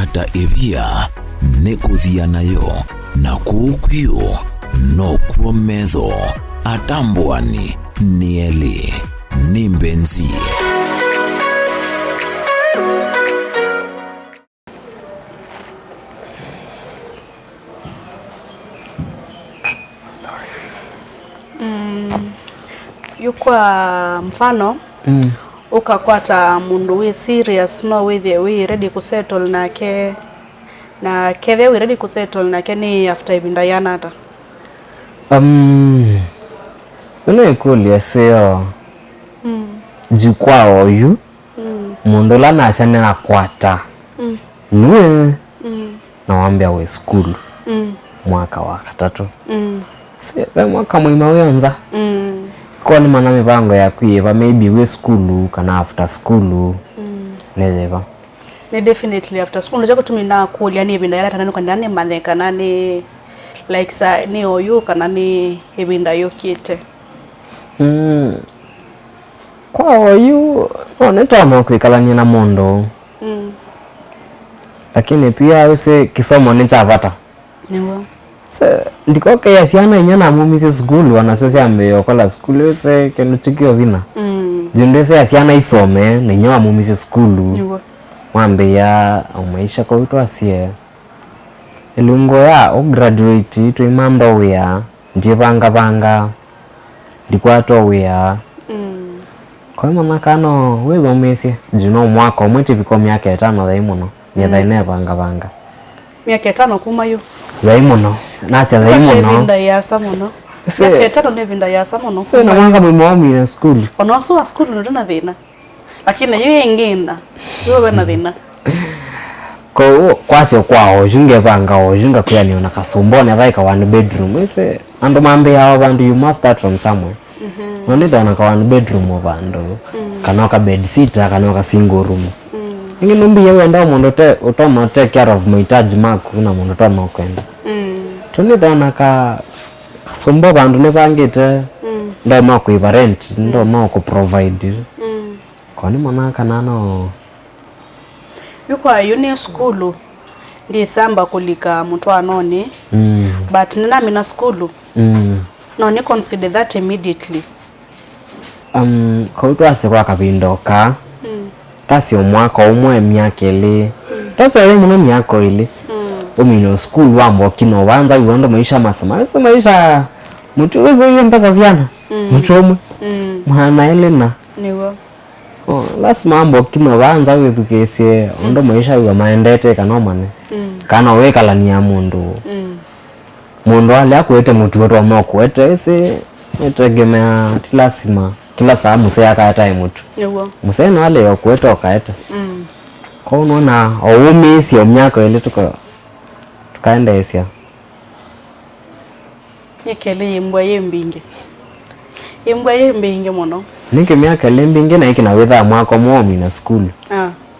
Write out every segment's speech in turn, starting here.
ata ebia nekuthia nayo na kukwio no kuometho atambwani nieli ni Mbenzi. Yukwa mfano ukakwata mundu we serious no we ready to settle nake na kethe we ready to settle nake ni after ibinda yanata Uno ikulia seo jikwa oyu mundu la nasane na kwata niwe na wambia we school mwaka wa 3 sasa mwaka mwima wionza kwa ni mana mipango ya kuiva maybe we school kana after school nezeva ne definitely after school ndio kutumina kulia ni ibinda yanata nani kwanda ni maneka nani like sa ni oyu kana ni ibinda yokite kwa oyu onetona kuikalania na mondo lakini pia use kisomo ni chavata niwa ndiko kaya siana inyana mumisi school wanasosia ambeyo kola school se kenu chikio vina jundese asiana isome ninyawa mumisi school mwambe ya maisha kwa utu asie elungo ya o graduate tu imando wea njivanga ndikwato wea kwa maana kano wewe umesi juno mwaka umwiti viko miaka 5 thaimuno ni thaine vanga miaka 5 kumayo thaimuno nasi thaimuno vinda ya samono miaka 5 ne vinda ya samono so na mwanga mmomi na school ono so school ndo na thina lakini yeye ingina wewe na thina kwa sio kwao junge vanga o junga kuya ni ona kasumbone vaika one bedroom ise ando mambe yao bandu you must start from somewhere nonida na one bedroom of ando kana ka bed sitter kana ka single room ingine mbi yewe ndao mondo te utoma take care of mahitaji mako na mondo toma kwenda tunida na ka sumbo bandu ne bangite ndo mako iva rent ndo mako provide kwani mwana kana no yukwa uni school ndi samba kulika mtu anoni but nina mina school no ni consider that immediately kwa utu ase kwa kapindoka tasi omwaka umwe miaka ile tasi ile mno miaka ile umino school wambo kino wanza uondo maisha masama maisha mtu wewe ile mpesa ziana mtu omwe mwana ile na niwa last mambo kino wanza wewe tukese ondo maisha wa maendete kanomane kana wekala ni ya mundu mundu ale akwete mtu wetu amokwete ese etegemea tilasima kila saa musea kaeta mtu niwa musea no ale yokwete okaeta kwa unaona oumisi omyaka ile tukaenda esia yekele imbwa yembinge mono nike miaka lembinge na ikina wetha mwako momi na school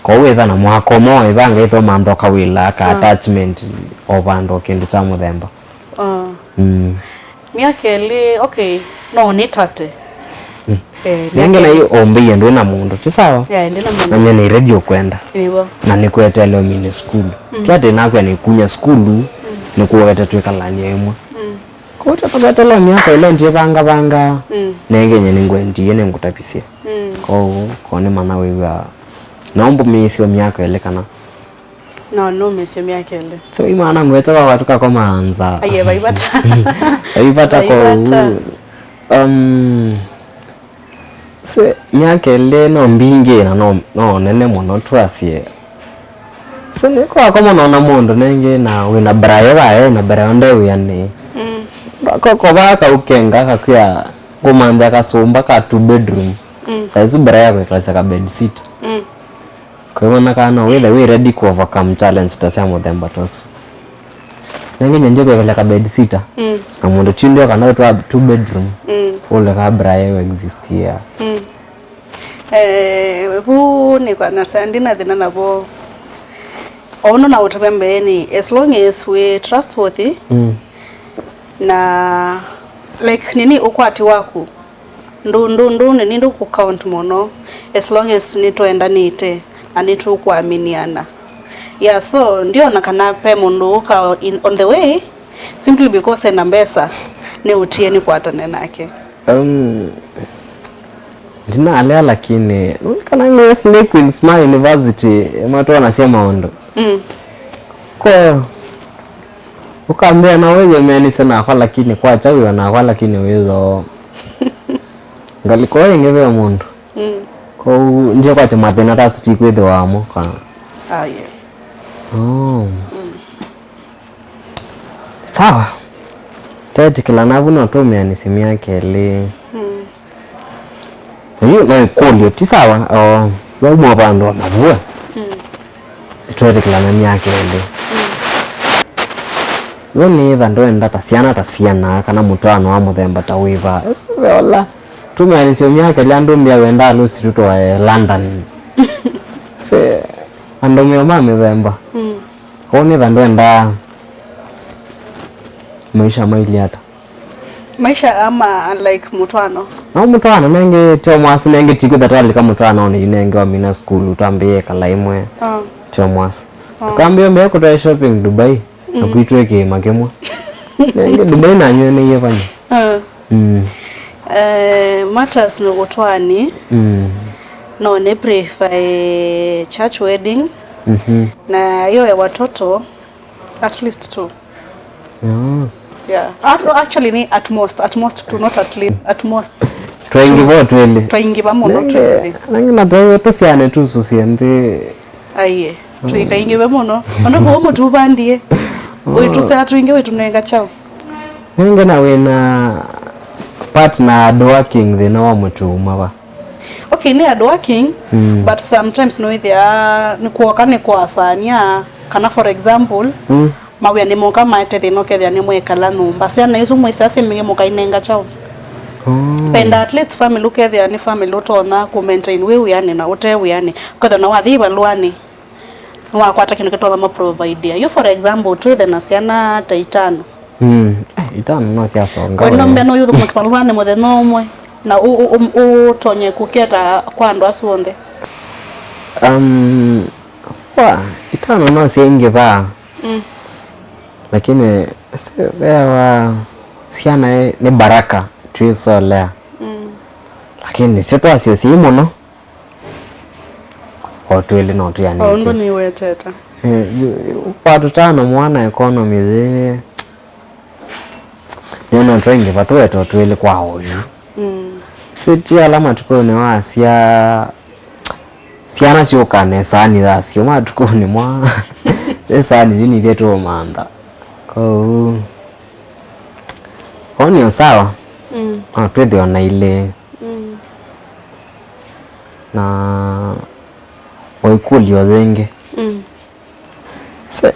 kwa wetha na mwako mo ivanga ito mandoka wila ka attachment ovando kindu cha muthemba miaka ile okay no ni tate nenge na hiyo ombi ndo na mundu ti sawa ndina mundu na nyene radio kwenda niwa na nikwete leo mini school kiate nakwa ni kunya school ni kuweta twekalania imwe kwa utapata leo miaka ile nje banga nenge nyene ngwendi ne ngutapisia kwa ne mana wewe naomba mimi miaka ile kana no mimi miaka ile so imana ngweta kwa watu kakoma anza aye baibata kwa se miaka ile no mbinge na no nene muno twasie so ne kwa kama naona mundu nenge na wina braye bae na braye ndo yani ko baka ukenga kakya kumanda kasumba ka 2 bedroom saizu braye kwa klasa ka bed sit kwa maana kana we ready to overcome challenge tasya muthemba tosu nenge nje kwa ka bed sitter na mundu chindo kana 2 bedroom ule ka braye exist here bu ni kwa na sandina thina nabo ono na utapembeni as long as we trustworthy na like nini ukwati wako ndu nini ndu ku count mono as long as nitoenda nite ani tu kuaminiana Yeah, so ndio nakana pe mundu ka on the way simply because ena mbesa ni utieni kwatane nake. Jina alea lakini kana ngwe snake with smile university watu wanasema ondo. Kwa ukaambia na wewe mimi sana kwa lakini kwa chawi na kwa lakini wewe ngaliko ngebe mundu. Kwa ndio kwa tematena tasu tikwede wamo kana. Ah yeah. Oh. Sawa. Tete kila navuno tumia ni simu yake ile. Hiyo na kolio ti sawa. Wao mwapando mavua. Tete kila nani yake ile. Woni thando enda tasiana kana mutano wa muthemba ta wiva. Wala tumia ni simu yake ile ando mbia wenda lusi tuto London. Se ando mama methemba. Honi thando enda maisha maili hata maisha ama like mutwano na mutwano nenge tio mwasi nenge tiku thatali kama mutwano ni nenge wa mina school utambie kala imwe tio mwasi kambio mbe ko shopping Dubai na kuitweke makemwa nenge Dubai na nywe ne yefanya matters no gutwani no ne prefer church wedding na hiyo ya watoto at least 2. Yeah. Actually ni at most 2, not at least, at most. Twaingiva muno twele. Nangi na doyo to siane tu susiende. Aiye. Twaingiva muno. Ono ko mutu bandie. Oi tu sa tuinge wetu nenga chao. Nenga na wena partner working the no mutu maba. Okay, ni working but sometimes no there ni kuokane kwa sania kana for example mawe ni moka maite no ke ni mwekala numba siana yusu mwisase mige moka inenga chao penda at least family ke there ni family utona ku maintain we yani na utewe yani kwa na wadhiba lwani wa kwata kinu kitola ma provide you for example tu the nasiana taitano itano no sia songa wena mbeno yudu mukipalwane mode nomwe na utonye kuketa kwando asuonde wa itano no singe ba lakini sewa siana ni baraka tuisolea lakini sio tu asio simu no hoteli no tu yani ondo ni weteta watu tano mwana economy the neno twenge watu wetu hoteli kwa hoju siti alama tuko ni wasia siana sio kane sani da sio matuko ni mwa sani ni vyetu manda Oni sawa. Twende ona ile. Na waikuli wazenge.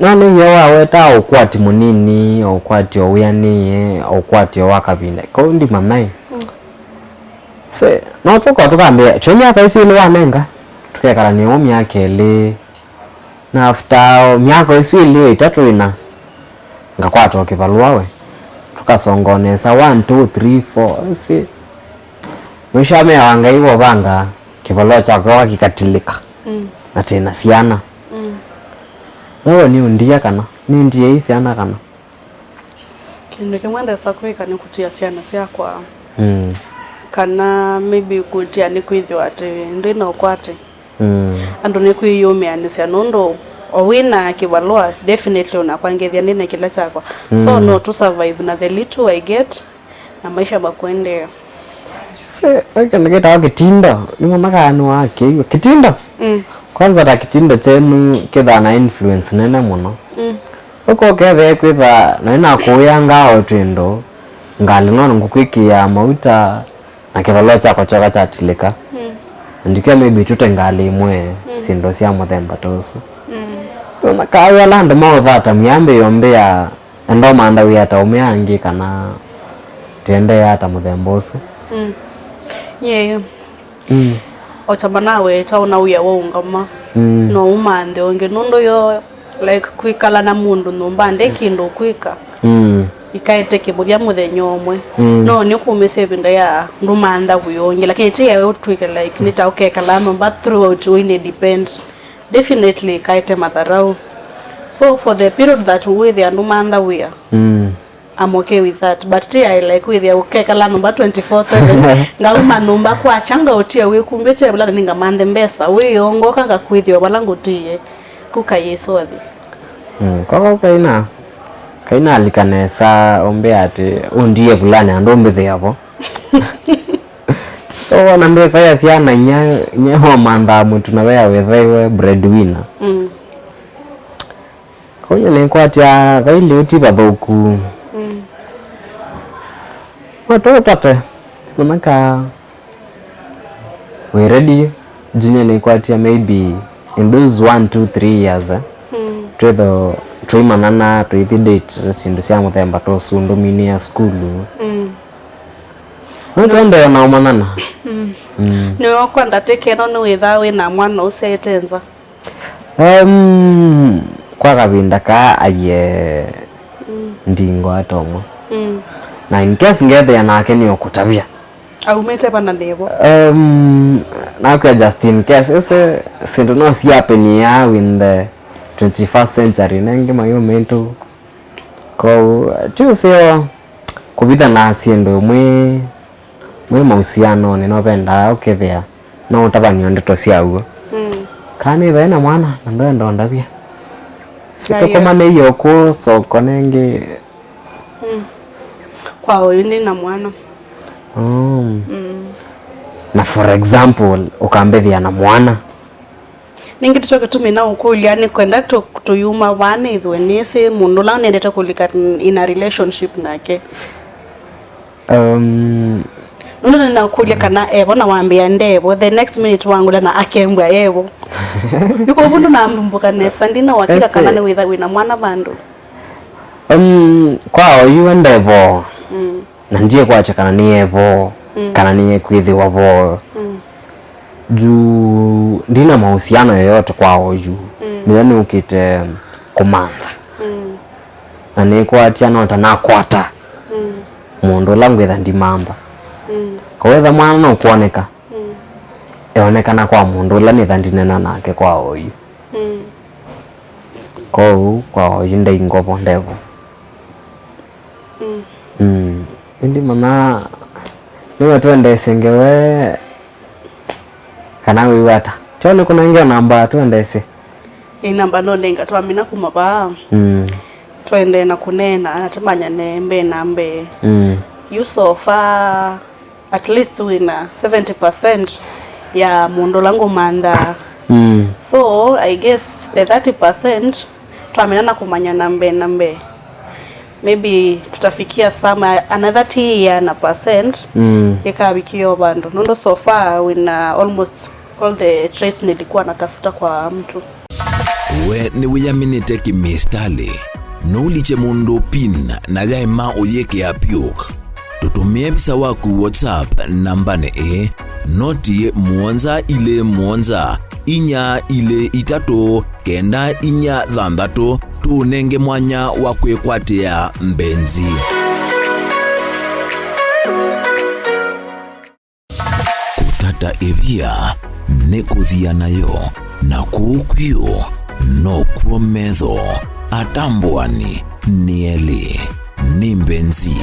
Nani yawa weta ukwati munini, ukwati oyani, ukwati wakabinde. Ko ndi manai. Se no tukambe chomya kaisi ile wanenga. Tukekala ni omi yake ile. Na after miaka isi ile itatu ina ngakwata okivalwawe tukasongonesa 1 2 3 4 si mshame wanga hivyo banga kivalwa chako kikatilika na tena siana leo ni undia kana ni ndie hii siana kana kinde kemwanda sakwika ni kutia siana sia kwa kana maybe kutia ni kwithwa ate ndina ukwate ando ni kwiyome anisia nondo owina kivalwa definitely unakwangethia nina kila chako so no to survive na the little I get na maisha bakwende se ngeta kitindo ni mama kanu wake kitindo kwanza ta kitindo chenu kedha na influence nene muno uko keve kwitha na ina kuyanga otendo ngali nono ngukwikia mauta na kivalwa chako choka chatilika ndikia maybe tutengali imwe sindo sia muthemba tosu na kawa landa mawata myambe yombea ndo manda wiata umeangi kana tende hata muthembosu yeah otamanawe tauna uya wongama no umande onge nondo yo like kwikala na mundu nombande kindo kwika ikaete kibudya muthenyomwe no ni kumese binda ya ndumanda kuyonge lakini tia yo twike like nitaokeka lama but throughout we need depend definitely kaite madharau. So for the period that we the anumanda we are, I'm okay with that. But I like with the okay kala number 24/7 ngauma numba kwa changa otia we kumbete bula ninga mande mbesa we yongo kanga kwithio balangu tie kuka yeso athi. Kwa kaina alikanesa ombe ati undie bulani andombe hapo. So na mbesa ya siana nyeho manda mtu na wewe wewe breadwinner. Kwa ni kwa tia vaili utiba boku. Tate kunaka we ready junior ni kwa tia maybe in those 1 2 3 years to manana to date sindu sia muthemba to sundu mini ya school ndio na manana ni okwenda tekeno ni witha wina mwana usetenza kwa kavinda ka aye ndingo atomo na in case ngede nake ni okutabia aumete bana ndebo na kwa just in case ese sindu no si happen ya in the 21st century nange mayo mento ko tusio kubita na siendo mwe mahusiano ni nopenda ukethia no utabanyo ndeto ciaguo kani bena mwana ndo ndondabia sito koma ne yoko soko nenge kwa oyuni na mwana na for example ukambethia na mwana ningi tuchoke tumina ukulia ni kwenda tuyuma wane idwe nisi mundu la nendeta kulika in a relationship nake nuna na ukulia kana evo na wambia ndebo the next minute wangu na akembwa evo yuko bundu na mbumbuka nesa ndina wakika kana ni wina mwana bandu kwao yu ndebo na njie kwacha kana ni evo kana ni kwithiwa vo juu ndina mahusiano yoyote kwao juu nani ukite kumantha na nikwatia nota nakwata mundu langu etha ndimamba kawetha mwana no kuoneka eonekana kwa mundu la nitha ndinena nake kwao yu kwao yu ndeingovo ndevo indi mana niwe tuende singewe kana wiwata chone kuna ingia namba tuendese namba no nenga twamina kumaba twende na kunena anatamanya nembe nambe you so far at least wina 70% ya mundo langu manda so I guess the 30% twamina na kumanya nambe maybe tutafikia sama another 30 na percent ikabikio bando nondo so far wina almost all the traits nilikuwa natafuta kwa mtu we ni wiyaminite kimistali nuliche mundu pin na gaima oyeke apiok tutumie bisa waku WhatsApp namba ne noti muonza ile muonza inya ile itatu kenda inya thandatu tunenge mwanya wa kwikwatia Mbenzi. Kutata evia nekuthia nayo na kuukwio no kuo metho atambwani nieli ni Mbenzi.